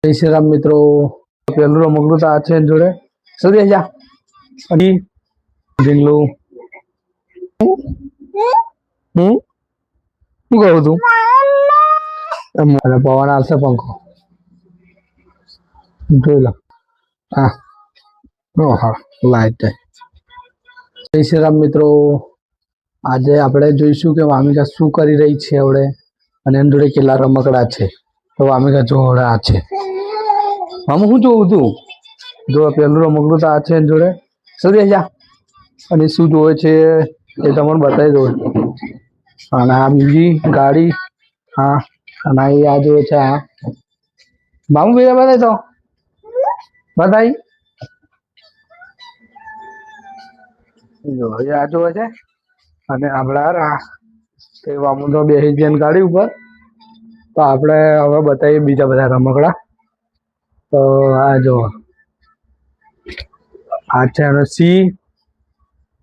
જય શ્રી રામ મિત્રો, પેલું રમકડું તો આ છે જોડે. જલ્દી જા અડી ઢીંગલું. હું કહું તું અને પવન આવશે પંખો જોઈ લો. હા હા લાઈટ. જય શ્રી રામ મિત્રો, આજે આપણે જોઈશું કે વામિકા શું કરી રહી છે આવડે અને એની જોડે કેટલા રમકડા છે. તો વામિકા જોડે આ છે. મામું શું જોવું તું? જો પેલું રમકડું તો આ છે એની જોડે. જલ્દી જા અને શું જોવે છે એ તમને બતાવી દઉં. અને આ બીજી ગાડી. હા અને આ જોવે છે. આ મામું ભૈયા બતાવી દો બતાવી. જો આ જોવે છે અને આપણા તે વામું તો બેસી ગયા ગાડી ઉપર. તો આપણે હવે બતાવીએ બીજા બધા રમકડા. તો આ જો આ છે એનો સી,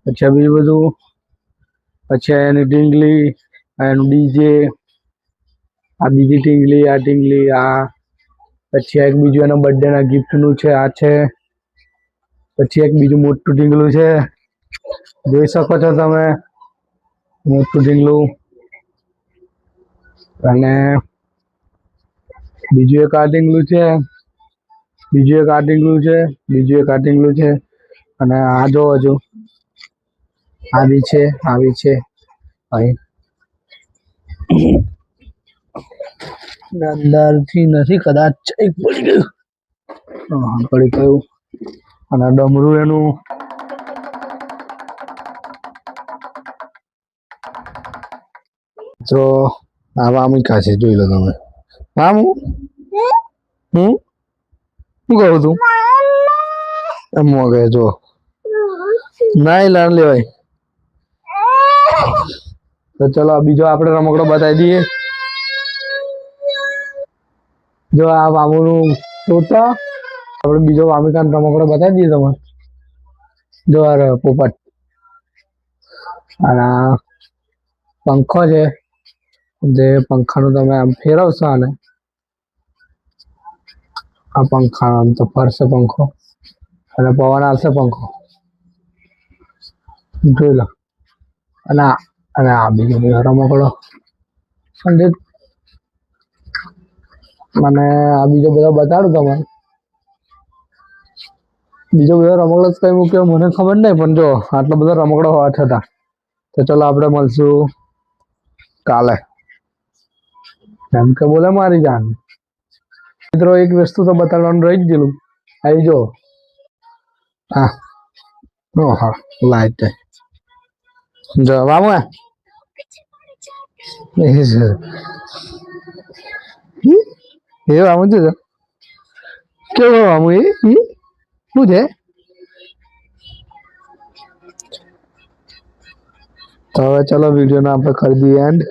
પછી બીજું બધું, પછી એની ઢીંગલી, એનું ડીજે, આ બીજી ઢીંગલી, આ ઢીંગલી, આ પછી એક બીજું એના બર્થડે ના ગિફ્ટ નું છે. આ છે પછી એક બીજું મોટું ઢીંગલું છે, જોઈ શકો છો તમે મોટું ઢીંગલું. અને બીજું એક આ ઢીંગલું છે, બીજું એક આ ઢીંગલું છે, બીજું એક આ ઢીંગલું છે. અને આ જો હજુ આવી છે, આવી છે અહીં અંદર થી નથી, કદાચ પડી ગયું. હા પડી ગયું. અને ડમરું એનું તો આ વામિકા છે, જોઈ લો તમે. મામું શું કહું તું એમ મોગે જો ના લાડ લેવાય. તો ચલો બીજો આપણે રમકડો બતાવી દઈએ. જો આ મામુનું તોતા. આપણે બીજો વામિકાનો રમકડો બતાવી દઈએ તમે. જો આ પોપટ અને પંખો છે, જે પંખાનું તમે આમ ફેરવશો અને આ પંખા આમ તો ફરશે પંખો અને પવન આવશે પંખો જોઈ લો. અને આ બીજો બધો રમકડો મને આ બીજો બધો બતાડું તમને. બીજો બધો રમકડો કઈ મૂક્યો મને ખબર નહીં, પણ જો આટલો બધો રમકડો હોવા છતાં. તો ચલો આપણે મળશું કાલે. એમ કે બોલે મારી જાન. મિત્રો એક વસ્તુ તો બતાડવાનું રહી જ ગયેલું. આવી જો હા હા લાઈટ જો મામુ એ મામુ છે કેવો મામુ એ શું છે. તો હવે ચલો વિડીયોને આપણે કરી દઈએ એન્ડ.